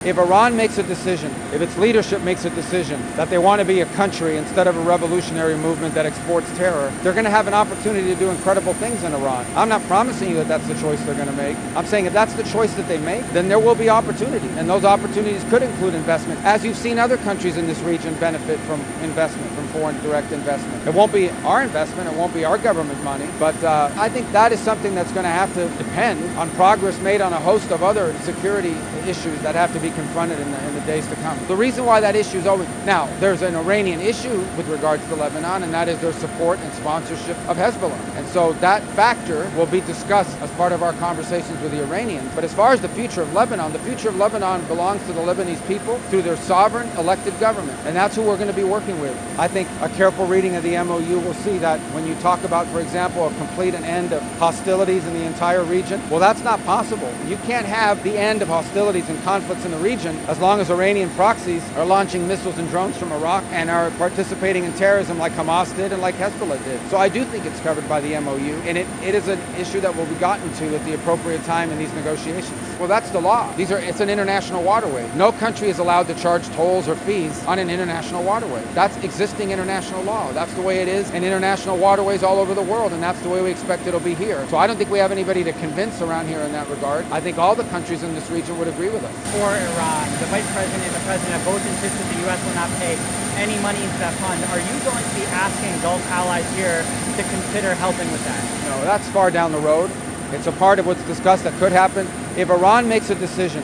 If Iran makes a decision, if its leadership makes a decision that they want to be a country instead of a revolutionary movement that exports terror, they're going to have an opportunity to do incredible things in Iran. I'm not promising you that that's the choice they're going to make. I'm saying if that's the choice that they make, then there will be opportunity. And those opportunities could include investment, as you've seen other countries in this region benefit from investment, from foreign direct investment. It won't be our investment, it won't be our government money, but I think that is something that's going to have to depend on progress made on a host of other security issues that have to be confronted in the days to come. The reason why that issue is always... Now, there's an Iranian issue with regards to Lebanon, and that is their support and sponsorship of Hezbollah. And so that factor will be discussed as part of our conversations with the Iranians. But as far as the future of Lebanon belongs to the Lebanese people through their sovereign elected government. And that's who we're going to be working with. I think a careful reading of the MOU will see that when you talk about, for example, a complete and end of hostilities in the entire region, well, that's not possible. You can't have the end of hostilities and conflicts in the region as long as Iranian proxies are launching missiles and drones from Iraq and are participating in terrorism like Hamas did and like Hezbollah did. So I do think it's covered by the MOU, and it is an issue that will be gotten to at the appropriate time in these negotiations. Well, that's the law. It's an international waterway. No country is allowed to charge tolls or fees on an international waterway. That's existing international law. That's the way it is in international waterways all over the world, and that's the way we expect it'll be here. So I don't think we have anybody to convince around here in that regard. I think all the countries in this region would agree with us. For Iran, the Vice President and the President have both insisted the U.S. will not pay any money into that fund. Are you going to be asking Gulf allies here to consider helping with that? No, that's far down the road. It's a part of what's discussed that could happen. If Iran makes a decision,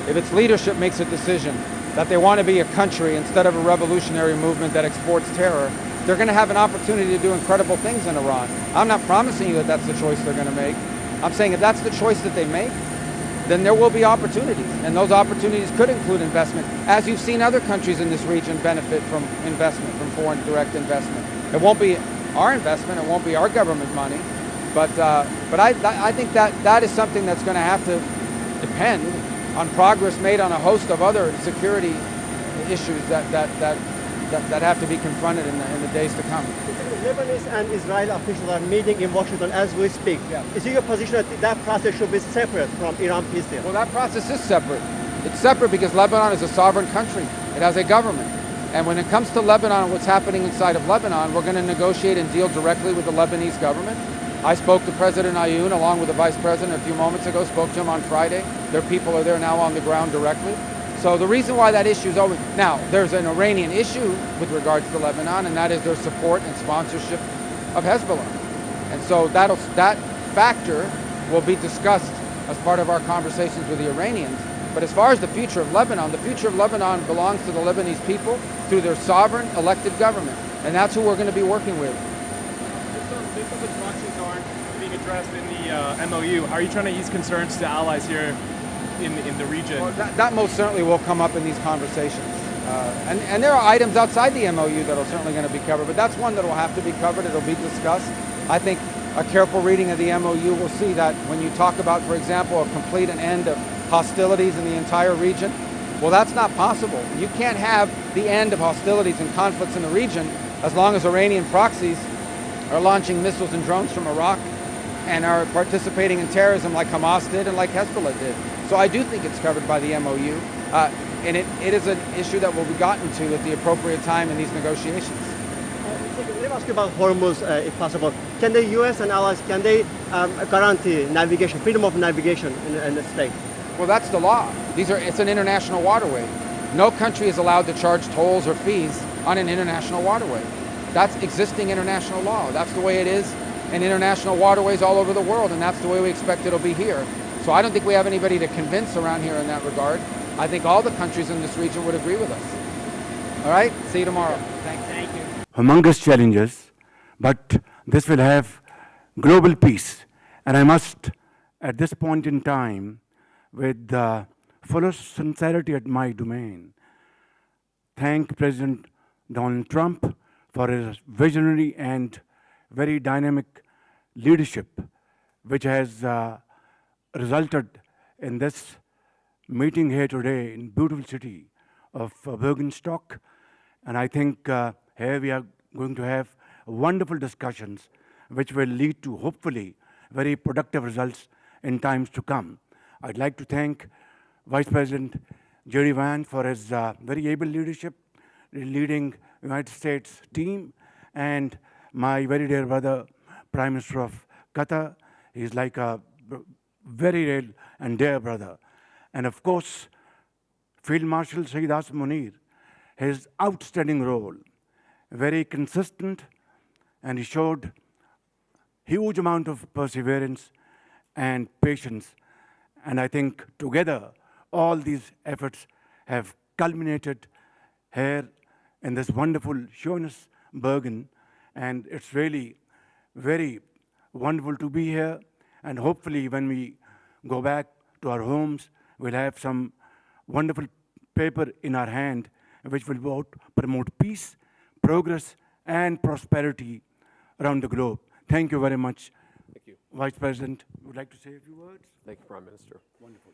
if its leadership makes a decision that they want to be a country instead of a revolutionary movement that exports terror, they're going to have an opportunity to do incredible things in Iran. I'm not promising you that that's the choice they're going to make. I'm saying if that's the choice that they make, then there will be opportunities. And those opportunities could include investment, as you've seen other countries in this region benefit from investment, from foreign direct investment. It won't be our investment, it won't be our government money, but I think that is something that's going to have to depend on progress made on a host of other security issues that have to be confronted in the days to come. Lebanese and Israeli officials are meeting in Washington as we speak. Yeah. Is it your position that that process should be separate from Iran peace deal? Well, that process is separate. It's separate because Lebanon is a sovereign country. It has a government. And when it comes to Lebanon and what's happening inside of Lebanon, we're going to negotiate and deal directly with the Lebanese government. I spoke to President Ayoun along with the Vice President a few moments ago, spoke to him on Friday. Their people are there now on the ground directly. So the reason why that issue is always... Now, there's an Iranian issue with regards to Lebanon, and that is their support and sponsorship of Hezbollah. And so that factor will be discussed as part of our conversations with the Iranians. But as far as the future of Lebanon belongs to the Lebanese people through their sovereign elected government. And that's who we're going to be working with. Based on the proxies aren't being addressed in the MOU, how are you trying to ease concerns to allies here in the region? Well, that most certainly will come up in these conversations. And there are items outside the MOU that are certainly going to be covered, but that's one that will have to be covered. It'll be discussed. I think a careful reading of the MOU will see that when you talk about, for example, a complete and end of hostilities in the entire region, well, that's not possible. You can't have the end of hostilities and conflicts in the region as long as Iranian proxies are launching missiles and drones from Iraq and are participating in terrorism like Hamas did and like Hezbollah did. So I do think it's covered by the MOU, and it is an issue that will be gotten to at the appropriate time in these negotiations. Let me ask you about Hormuz, if possible. Can the U.S. and allies, can they guarantee navigation, freedom of navigation in the state? Well, that's the law. It's an international waterway. No country is allowed to charge tolls or fees on an international waterway. That's existing international law. That's the way it is in international waterways all over the world, and that's the way we expect it'll be here. So I don't think we have anybody to convince around here in that regard. I think all the countries in this region would agree with us. All right? See you tomorrow. Thank you. Humongous challenges, but this will have global peace. And I must, at this point in time, with the fullest sincerity at my domain, thank President Donald Trump for his visionary and very dynamic leadership, which has resulted in this meeting here today in beautiful city of Bergenstock. And I think here we are going to have wonderful discussions which will lead to hopefully very productive results in times to come. I'd like to thank Vice President Jerry Vance for his very able leadership, leading United States team, and my very dear brother, Prime Minister of Qatar. He's like a very real and dear brother. And of course, Field Marshal Saeed Asim Munir, his outstanding role, very consistent, and he showed huge amount of perseverance and patience. And I think together, all these efforts have culminated here in this wonderful Schönes-Bergen. And it's really very wonderful to be here. And hopefully when we go back to our homes, we'll have some wonderful paper in our hand which will promote peace, progress, and prosperity around the globe. Thank you very much. Thank you. Vice President, would like to say a few words? Thank you, Prime Minister. Wonderful.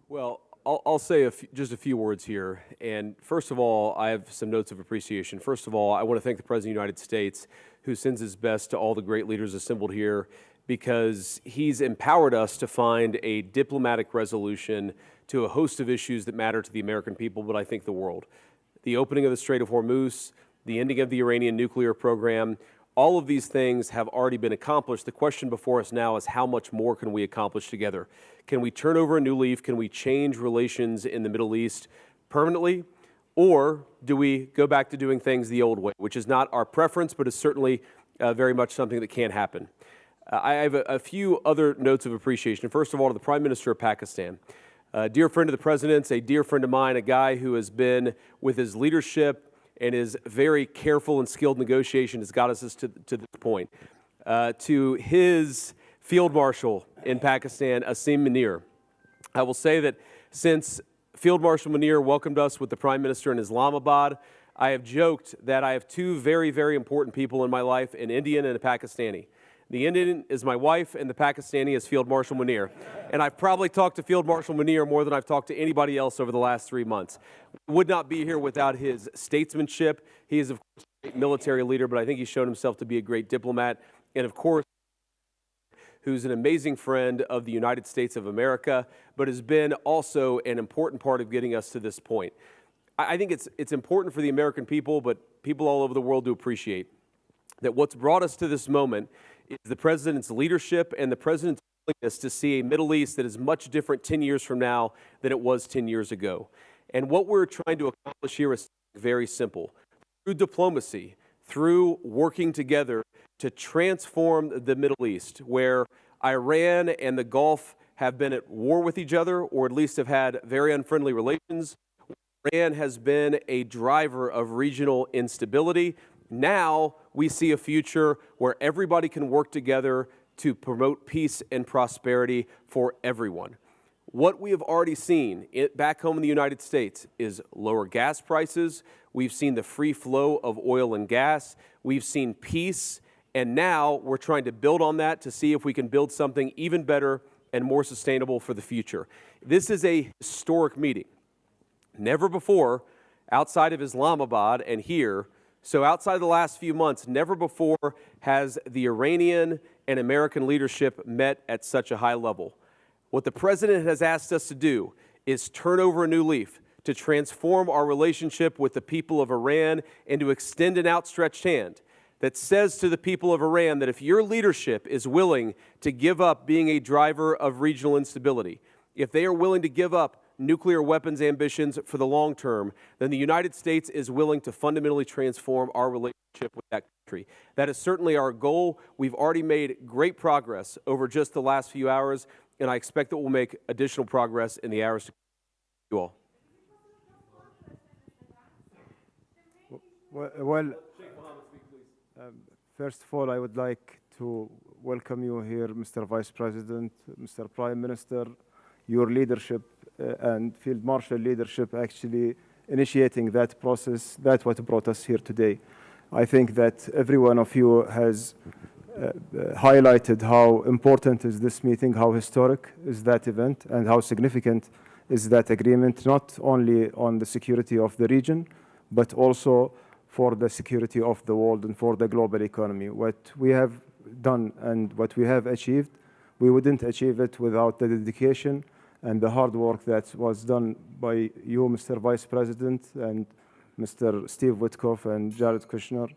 Well, I'll say just a few words here. And first of all, I have some notes of appreciation. First of all, I want to thank the President of the United States, who sends his best to all the great leaders assembled here, because he's empowered us to find a diplomatic resolution to a host of issues that matter to the American people, but I think the world. The opening of the Strait of Hormuz, the ending of the Iranian nuclear program, all of these things have already been accomplished. The question before us now is how much more can we accomplish together? Can we turn over a new leaf? Can we change relations in the Middle East permanently? Or do we go back to doing things the old way, which is not our preference, but is certainly very much something that can happen. I have a few other notes of appreciation. First of all, to the Prime Minister of Pakistan. A dear friend of the President's, a dear friend of mine, a guy who has been, with his leadership and his very careful and skilled negotiation, has got us to this point. To his Field Marshal in Pakistan, Asim Munir. I will say that since Field Marshal Munir welcomed us with the Prime Minister in Islamabad, I have joked that I have two very, very important people in my life, an Indian and a Pakistani. The Indian is my wife, and the Pakistani is Field Marshal Munir. And I've probably talked to Field Marshal Munir more than I've talked to anybody else over the last 3 months. Would not be here without his statesmanship. He is, of course, a great military leader, but I think he's shown himself to be a great diplomat. And, of course, who's an amazing friend of the United States of America, but has been also an important part of getting us to this point. I think it's important for the American people, but people all over the world to appreciate that what's brought us to this moment is the President's leadership and the President's willingness to see a Middle East that is much different 10 years from now than it was 10 years ago. And what we're trying to accomplish here is very simple. Through diplomacy, through working together to transform the Middle East, where Iran and the Gulf have been at war with each other, or at least have had very unfriendly relations. Iran has been a driver of regional instability. Now we see a future where everybody can work together to promote peace and prosperity for everyone. What we have already seen back home in the United States is lower gas prices. We've seen the free flow of oil and gas. We've seen peace. And now we're trying to build on that to see if we can build something even better and more sustainable for the future. This is a historic meeting. Never before, outside of Islamabad and here, so outside the last few months, never before has the Iranian and American leadership met at such a high level. What the President has asked us to do is turn over a new leaf, to transform our relationship with the people of Iran and to extend an outstretched hand that says to the people of Iran that if your leadership is willing to give up being a driver of regional instability, if they are willing to give up nuclear weapons ambitions for the long term, then the United States is willing to fundamentally transform our relationship with that country. That is certainly our goal. We've already made great progress over just the last few hours, and I expect that we'll make additional progress in the hours to come. Thank you all. Well, first of all, I would like to welcome you here, Mr. Vice President, Mr. Prime Minister, your leadership and Field Marshal leadership actually initiating that process. That's what brought us here today. I think that every one of you has highlighted how important is this meeting, how historic is that event, and how significant is that agreement, not only on the security of the region, but also for the security of the world and for the global economy. What we have done and what we have achieved, we wouldn't achieve it without the dedication and the hard work that was done by you, Mr. Vice President, and Mr. Steve Witkoff and Jared Kushner,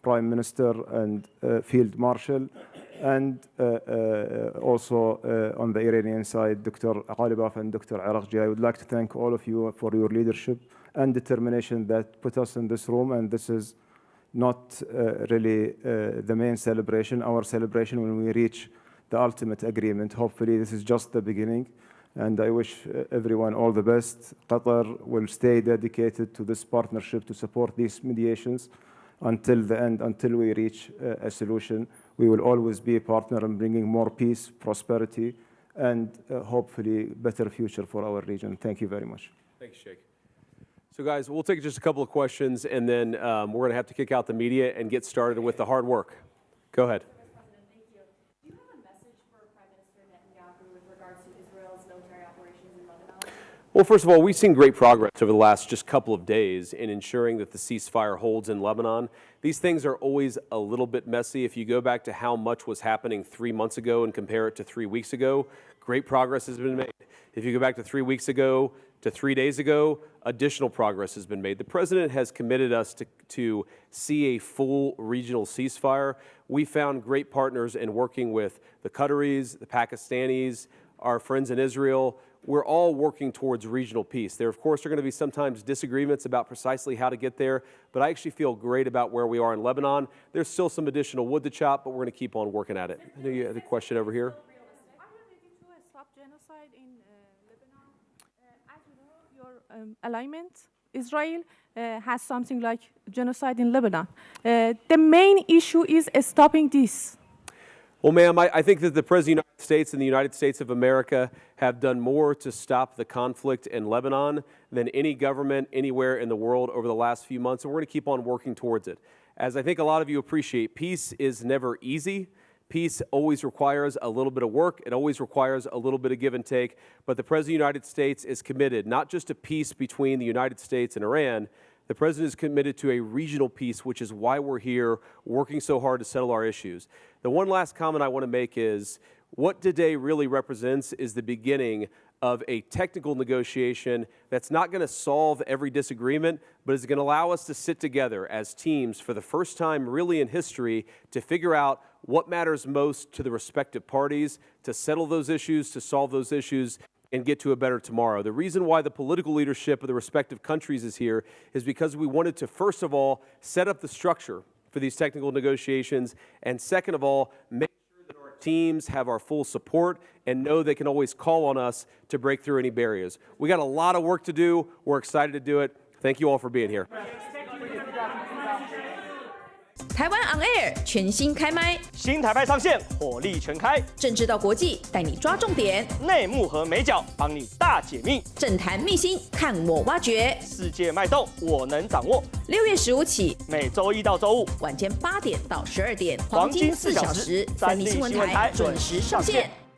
Prime Minister and Field Marshal, and also on the Iranian side, Dr. Ghalibaf and Dr. Araqji. I would like to thank all of you for your leadership and determination that put us in this room, and this is not really the main celebration. Our celebration when we reach the ultimate agreement. Hopefully this is just the beginning, and I wish everyone all the best. Qatar will stay dedicated to this partnership to support these mediations until the end, until we reach a solution. We will always be a partner in bringing more peace, prosperity, and hopefully better future for our region. Thank you very much. Thanks, Sheikh. So guys, we'll take just a couple of questions, and then we're going to have to kick out the media and get started with the hard work. Go ahead. Well, first of all, we've seen great progress over the last just couple of days in ensuring that the ceasefire holds in Lebanon. These things are always a little bit messy. If you go back to how much was happening 3 months ago and compare it to 3 weeks ago, great progress has been made. If you go back to 3 weeks ago to 3 days ago, additional progress has been made. The president has committed us to see a full regional ceasefire. We found great partners in working with the Qataris, the Pakistanis, our friends in Israel. We're all working towards regional peace. There, of course, are going to be sometimes disagreements about precisely how to get there, but I actually feel great about where we are in Lebanon. There's still some additional wood to chop, but we're going to keep on working at it. I know you had a question over here. Are you ready to stop genocide in Lebanon? As you know, your alignment, Israel, has something like genocide in Lebanon. The main issue is stopping this. Well, ma'am, I think that the President of the United States and the United States of America have done more to stop the conflict in Lebanon than any government anywhere in the world over the last few months, and we're going to keep on working towards it. As I think a lot of you appreciate, peace is never easy. Peace always requires a little bit of work. It always requires a little bit of give and take. But the President of the United States is committed not just to peace between the United States and Iran. The President is committed to a regional peace, which is why we're here working so hard to settle our issues. The one last comment I want to make is what today really represents is the beginning of a technical negotiation that's not going to solve every disagreement, but is going to allow us to sit together as teams for the first time really in history to figure out what matters most to the respective parties, to settle those issues, to solve those issues, and get to a better tomorrow. The reason why the political leadership of the respective countries is here is because we wanted to, first of all, set up the structure for these technical negotiations, and second of all, make sure that our teams have our full support and know they can always call on us to break through any barriers. We got a lot of work to do. We're excited to do it. Thank you all for being here. 台湾 On Air 全新开麦，新台派上线，火力全开，政治到国际，带你抓重点，内幕和美角帮你大解密，政坛秘辛看我挖掘，世界脉动我能掌握。6月15起，每周1到周5晚间8点到12点，黄金4小时，三立新闻台准时上线。